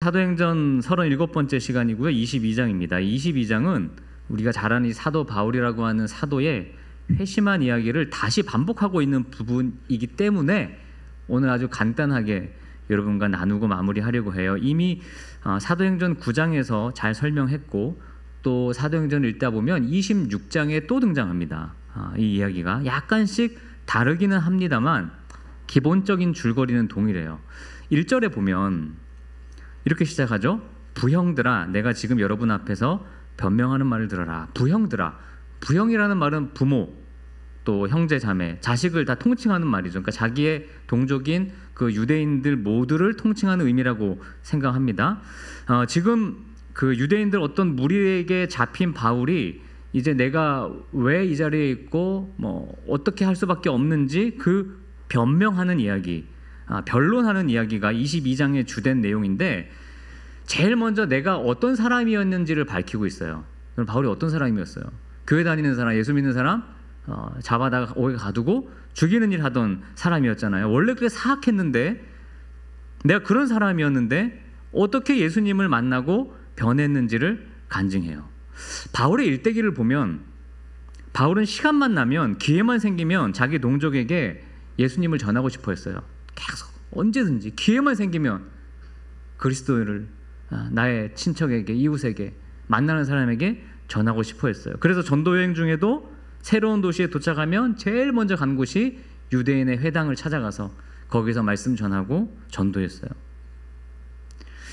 사도행전 37번째 시간이고요. 22장입니다. 22장은 우리가 잘 아는 이 사도 바울이라고 하는 사도의 회심한 이야기를 다시 반복하고 있는 부분이기 때문에 오늘 아주 간단하게 여러분과 나누고 마무리하려고 해요. 이미 사도행전 9장에서 잘 설명했고 또 사도행전을 읽다 보면 26장에 또 등장합니다. 이 이야기가 약간씩 다르기는 합니다만 기본적인 줄거리는 동일해요. 1절에 보면 이렇게 시작하죠. 부형들아, 내가 지금 여러분 앞에서 변명하는 말을 들어라. 부형들아. 부형이라는 말은 부모, 또 형제, 자매, 자식을 다 통칭하는 말이죠. 그러니까 자기의 동족인 그 유대인들 모두를 통칭하는 의미라고 생각합니다. 지금 그 유대인들 어떤 무리에게 잡힌 바울이 이제 내가 왜 이 자리에 있고 뭐 어떻게 할 수밖에 없는지 그 변명하는 이야기, 변론하는 이야기가 22장의 주된 내용인데 제일 먼저 내가 어떤 사람이었는지를 밝히고 있어요. 그럼 바울이 어떤 사람이었어요? 교회 다니는 사람, 예수 믿는 사람, 잡아다가 오게 가두고 죽이는 일 하던 사람이었잖아요. 원래 그게 사악했는데 내가 그런 사람이었는데 어떻게 예수님을 만나고 변했는지를 간증해요. 바울의 일대기를 보면 바울은 시간만 나면 기회만 생기면 자기 동족에게 예수님을 전하고 싶어 했어요. 계속 언제든지 기회만 생기면 그리스도를 나의 친척에게, 이웃에게, 만나는 사람에게 전하고 싶어 했어요. 그래서 전도 여행 중에도 새로운 도시에 도착하면 제일 먼저 간 곳이 유대인의 회당을 찾아가서 거기서 말씀 전하고 전도했어요.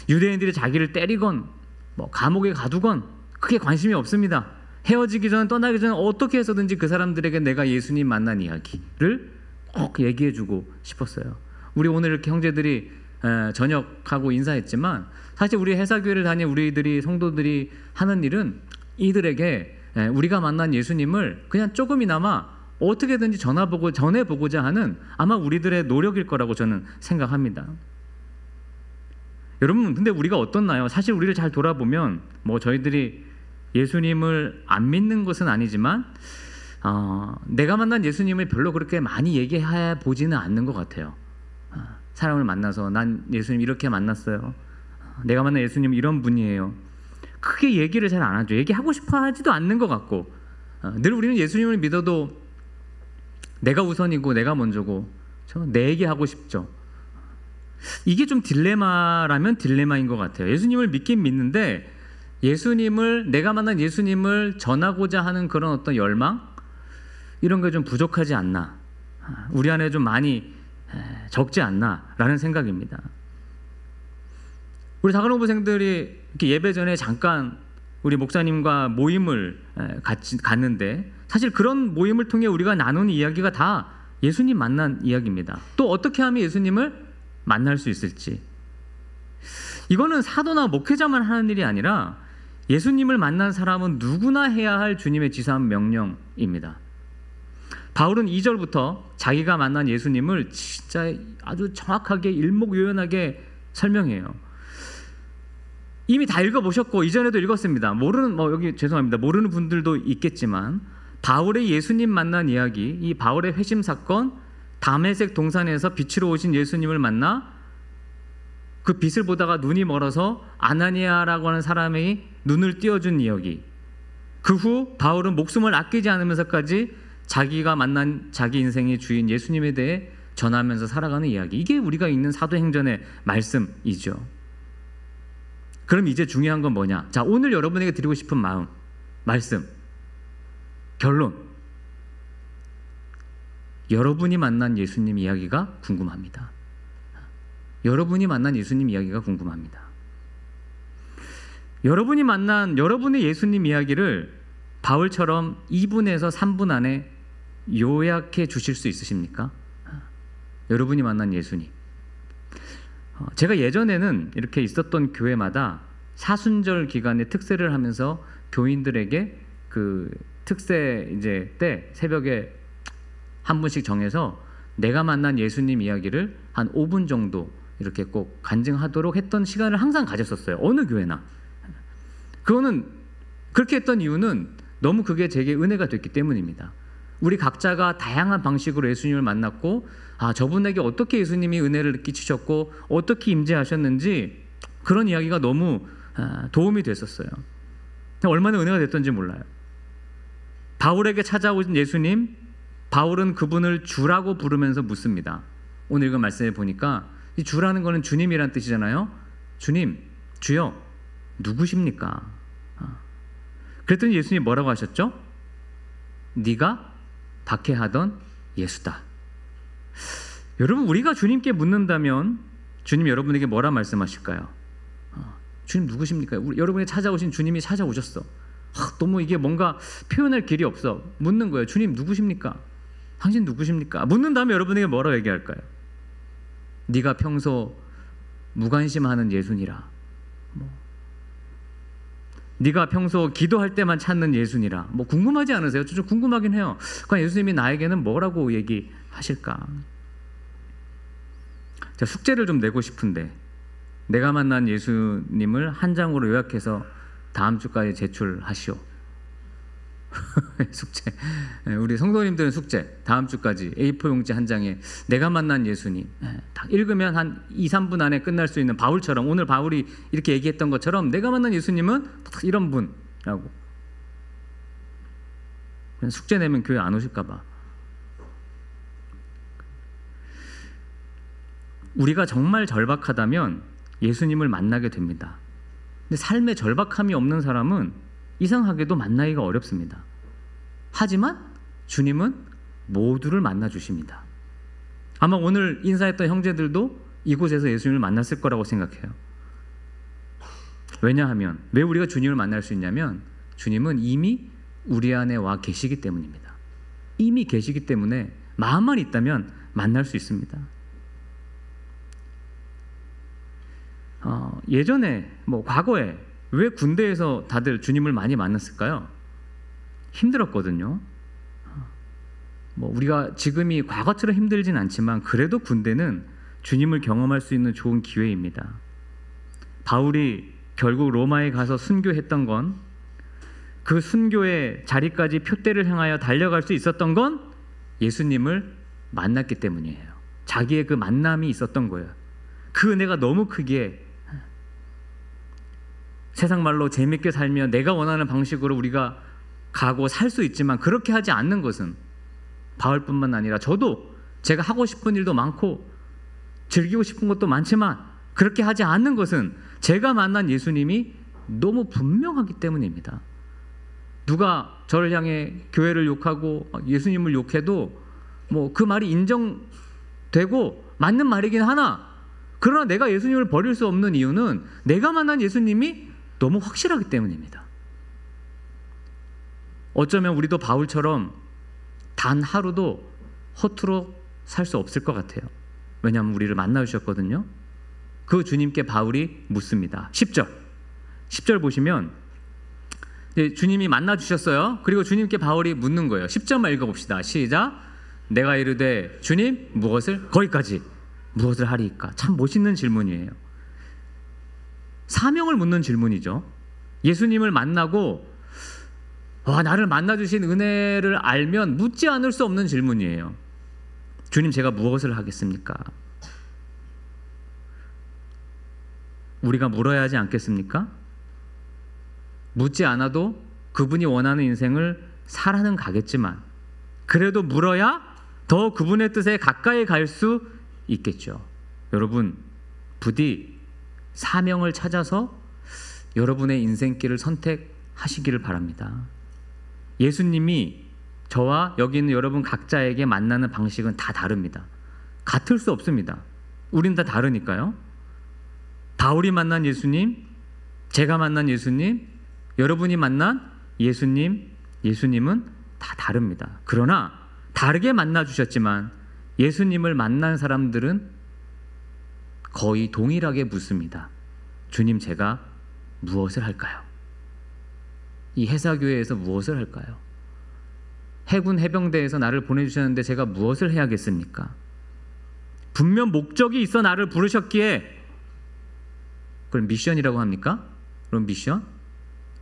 유대인들이 자기를 때리건 뭐 감옥에 가두건 크게 관심이 없습니다. 헤어지기 전에 떠나기 전에 어떻게 해서든지 그 사람들에게 내가 예수님 만난 이야기를 꼭 얘기해주고 싶었어요. 우리 오늘 이렇게 형제들이 저녁하고 인사했지만 사실 우리 회사교회를 다닌 우리들이 성도들이 하는 일은 이들에게 우리가 만난 예수님을 그냥 조금이나마 어떻게든지 전해보고자 하는 아마 우리들의 노력일 거라고 저는 생각합니다. 여러분, 근데 우리가 어떻나요? 사실 우리를 잘 돌아보면 뭐 저희들이 예수님을 안 믿는 것은 아니지만 내가 만난 예수님을 별로 그렇게 많이 얘기해 보지는 않는 것 같아요. 사람을 만나서 난 예수님 이렇게 만났어요. 내가 만난 예수님 이런 분이에요. 크게 얘기를 잘 안 하죠. 얘기하고 싶어 하지도 않는 것 같고 늘 우리는 예수님을 믿어도 내가 우선이고 내가 먼저고 내 얘기하고 싶죠. 이게 좀 딜레마라면 딜레마인 것 같아요. 예수님을 믿긴 믿는데 예수님을 내가 만난 예수님을 전하고자 하는 그런 어떤 열망 이런 게 좀 부족하지 않나, 우리 안에 좀 많이 적지 않나라는 생각입니다. 우리 다가노부생들이 이렇게 예배 전에 잠깐 우리 목사님과 모임을 갔는데 사실 그런 모임을 통해 우리가 나누는 이야기가 다 예수님 만난 이야기입니다. 또 어떻게 하면 예수님을 만날 수 있을지, 이거는 사도나 목회자만 하는 일이 아니라 예수님을 만난 사람은 누구나 해야 할 주님의 지사한 명령입니다. 바울은 2절부터 자기가 만난 예수님을 진짜 아주 정확하게 일목요연하게 설명해요. 이미 다 읽어보셨고 이전에도 읽었습니다. 모르는 분들도 있겠지만 바울의 예수님 만난 이야기, 이 바울의 회심 사건, 다메섹 동산에서 빛으로 오신 예수님을 만나 그 빛을 보다가 눈이 멀어서 아나니아라고 하는 사람이 눈을 띄워준 이야기, 그 후 바울은 목숨을 아끼지 않으면서까지 자기가 만난 자기 인생의 주인 예수님에 대해 전하면서 살아가는 이야기, 이게 우리가 읽는 사도행전의 말씀이죠. 그럼 이제 중요한 건 뭐냐? 자, 오늘 여러분에게 드리고 싶은 말씀, 결론. 여러분이 만난 예수님 이야기가 궁금합니다. 여러분이 만난 예수님 이야기가 궁금합니다. 여러분이 만난 여러분의 예수님 이야기를 바울처럼 2분에서 3분 안에 요약해 주실 수 있으십니까? 여러분이 만난 예수님. 제가 예전에는 이렇게 있었던 교회마다 사순절 기간에 특세를 하면서 교인들에게 그 특세 이제 때 새벽에 한 분씩 정해서 내가 만난 예수님 이야기를 한 5분 정도 이렇게 꼭 간증하도록 했던 시간을 항상 가졌었어요. 어느 교회나. 그거는 그렇게 했던 이유는 너무 그게 제게 은혜가 됐기 때문입니다. 우리 각자가 다양한 방식으로 예수님을 만났고 저분에게 어떻게 예수님이 은혜를 끼치셨고 어떻게 임재하셨는지 그런 이야기가 너무 도움이 됐었어요. 얼마나 은혜가 됐던지 몰라요. 바울에게 찾아오신 예수님, 바울은 그분을 주라고 부르면서 묻습니다. 오늘 읽은 말씀에 보니까 이 주라는 거는 주님이란 뜻이잖아요. 주님, 주여, 누구십니까? 그랬더니 예수님이 뭐라고 하셨죠? 네가 박해하던 예수다. 여러분, 우리가 주님께 묻는다면 주님 여러분에게 뭐라 말씀하실까요? 주님 누구십니까? 여러분이 찾아오신 주님이 찾아오셨어. 너무 이게 뭔가 표현할 길이 없어. 묻는 거예요. 주님 누구십니까? 당신 누구십니까? 묻는 다음에 여러분에게 뭐라고 얘기할까요? 네가 평소 무관심하는 예수니라. 네가 평소 기도할 때만 찾는 예수니라. 궁금하지 않으세요? 좀 궁금하긴 해요. 그럼 예수님이 나에게는 뭐라고 얘기하실까? 제가 숙제를 좀 내고 싶은데, 내가 만난 예수님을 한 장으로 요약해서 다음 주까지 제출하시오. 숙제. 우리 성도님들은 숙제. 다음 주까지 A4 용지 한 장에 내가 만난 예수님. 딱 읽으면 한 2, 3분 안에 끝날 수 있는, 바울처럼, 오늘 바울이 이렇게 얘기했던 것처럼 내가 만난 예수님은 딱 이런 분이라고. 숙제 내면 교회 안 오실까 봐. 우리가 정말 절박하다면 예수님을 만나게 됩니다. 근데 삶에 절박함이 없는 사람은 이상하게도 만나기가 어렵습니다. 하지만 주님은 모두를 만나 주십니다. 아마 오늘 인사했던 형제들도 이곳에서 예수님을 만났을 거라고 생각해요. 왜냐하면, 왜 우리가 주님을 만날 수 있냐면 주님은 이미 우리 안에 와 계시기 때문입니다. 이미 계시기 때문에 마음만 있다면 만날 수 있습니다. 예전에, 과거에 왜 군대에서 다들 주님을 많이 만났을까요? 힘들었거든요. 우리가 지금이 과거처럼 힘들진 않지만 그래도 군대는 주님을 경험할 수 있는 좋은 기회입니다. 바울이 결국 로마에 가서 순교했던 건, 그 순교의 자리까지 표대를 향하여 달려갈 수 있었던 건 예수님을 만났기 때문이에요. 자기의 그 만남이 있었던 거예요. 그 은혜가 너무 크기에 세상 말로 재밌게 살며 내가 원하는 방식으로 우리가 가고 살 수 있지만, 그렇게 하지 않는 것은 바울뿐만 아니라 저도, 제가 하고 싶은 일도 많고 즐기고 싶은 것도 많지만 그렇게 하지 않는 것은 제가 만난 예수님이 너무 분명하기 때문입니다. 누가 저를 향해 교회를 욕하고 예수님을 욕해도 그 말이 인정되고 맞는 말이긴 하나, 그러나 내가 예수님을 버릴 수 없는 이유는 내가 만난 예수님이 너무 확실하기 때문입니다. 어쩌면 우리도 바울처럼 단 하루도 허투루 살 수 없을 것 같아요. 왜냐하면 우리를 만나주셨거든요. 그 주님께 바울이 묻습니다. 10절 보시면 주님이 만나주셨어요. 그리고 주님께 바울이 묻는 거예요. 10절만 읽어봅시다. 시작. 내가 이르되 주님 무엇을, 거기까지, 무엇을 하리이까? 참 멋있는 질문이에요. 사명을 묻는 질문이죠. 예수님을 만나고 나를 만나주신 은혜를 알면 묻지 않을 수 없는 질문이에요. 주님, 제가 무엇을 하겠습니까? 우리가 물어야 하지 않겠습니까? 묻지 않아도 그분이 원하는 인생을 살아는 가겠지만, 그래도 물어야 더 그분의 뜻에 가까이 갈 수 있겠죠. 여러분, 부디 사명을 찾아서 여러분의 인생길을 선택하시기를 바랍니다. 예수님이 저와 여기 있는 여러분 각자에게 만나는 방식은 다 다릅니다. 같을 수 없습니다. 우린 다 다르니까요. 바울이 만난 예수님, 제가 만난 예수님, 여러분이 만난 예수님은 다 다릅니다. 그러나 다르게 만나주셨지만 예수님을 만난 사람들은 거의 동일하게 묻습니다. 주님, 제가 무엇을 할까요? 이 해사교회에서 무엇을 할까요? 해군 해병대에서 나를 보내주셨는데 제가 무엇을 해야겠습니까? 분명 목적이 있어 나를 부르셨기에 그걸 미션이라고 합니까? 그럼 미션?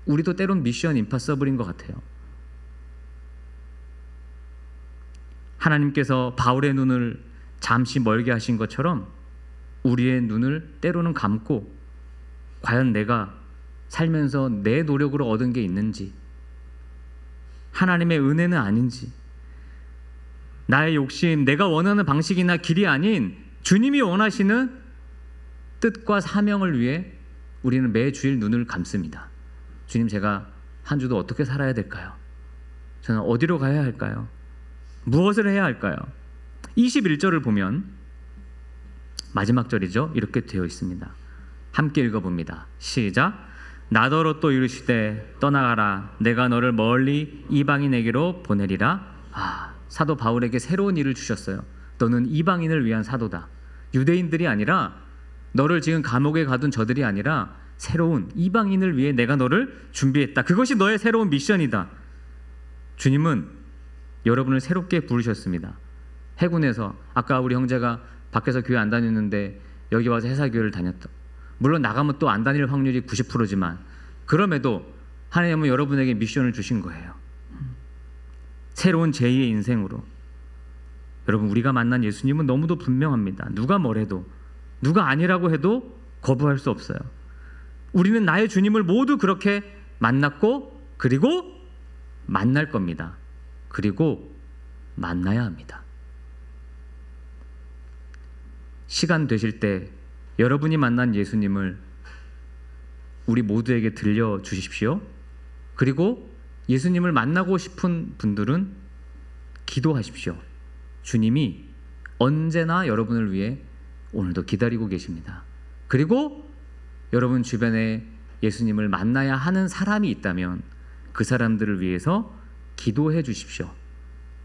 우리도 때론 미션 임파서블인 것 같아요. 하나님께서 바울의 눈을 잠시 멀게 하신 것처럼 우리의 눈을 때로는 감고 과연 내가 살면서 내 노력으로 얻은 게 있는지, 하나님의 은혜는 아닌지, 나의 욕심, 내가 원하는 방식이나 길이 아닌 주님이 원하시는 뜻과 사명을 위해 우리는 매주일 눈을 감습니다. 주님, 제가 한 주도 어떻게 살아야 될까요? 저는 어디로 가야 할까요? 무엇을 해야 할까요? 21절을 보면 마지막 절이죠. 이렇게 되어 있습니다. 함께 읽어봅니다. 시작. 나더러 또 이르시되 떠나가라. 내가 너를 멀리 이방인에게로 보내리라. 사도 바울에게 새로운 일을 주셨어요. 너는 이방인을 위한 사도다. 유대인들이 아니라, 너를 지금 감옥에 가둔 저들이 아니라 새로운 이방인을 위해 내가 너를 준비했다. 그것이 너의 새로운 미션이다. 주님은 여러분을 새롭게 부르셨습니다. 해군에서, 아까 우리 형제가 밖에서 교회 안 다녔는데 여기 와서 회사교회를 다녔다. 물론 나가면 또 안 다닐 확률이 90%지만 그럼에도 하나님은 여러분에게 미션을 주신 거예요. 새로운 제2의 인생으로. 여러분, 우리가 만난 예수님은 너무도 분명합니다. 누가 뭐래도, 누가 아니라고 해도 거부할 수 없어요. 우리는 나의 주님을 모두 그렇게 만났고, 그리고 만날 겁니다. 그리고 만나야 합니다. 시간 되실 때 여러분이 만난 예수님을 우리 모두에게 들려주십시오. 그리고 예수님을 만나고 싶은 분들은 기도하십시오. 주님이 언제나 여러분을 위해 오늘도 기다리고 계십니다. 그리고 여러분 주변에 예수님을 만나야 하는 사람이 있다면 그 사람들을 위해서 기도해 주십시오.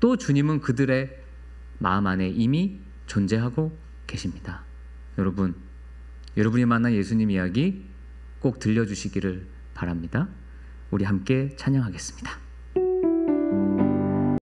또 주님은 그들의 마음 안에 이미 존재하고 계십니다. 여러분이 만난 예수님 이야기 꼭 들려주시기를 바랍니다. 우리 함께 찬양하겠습니다.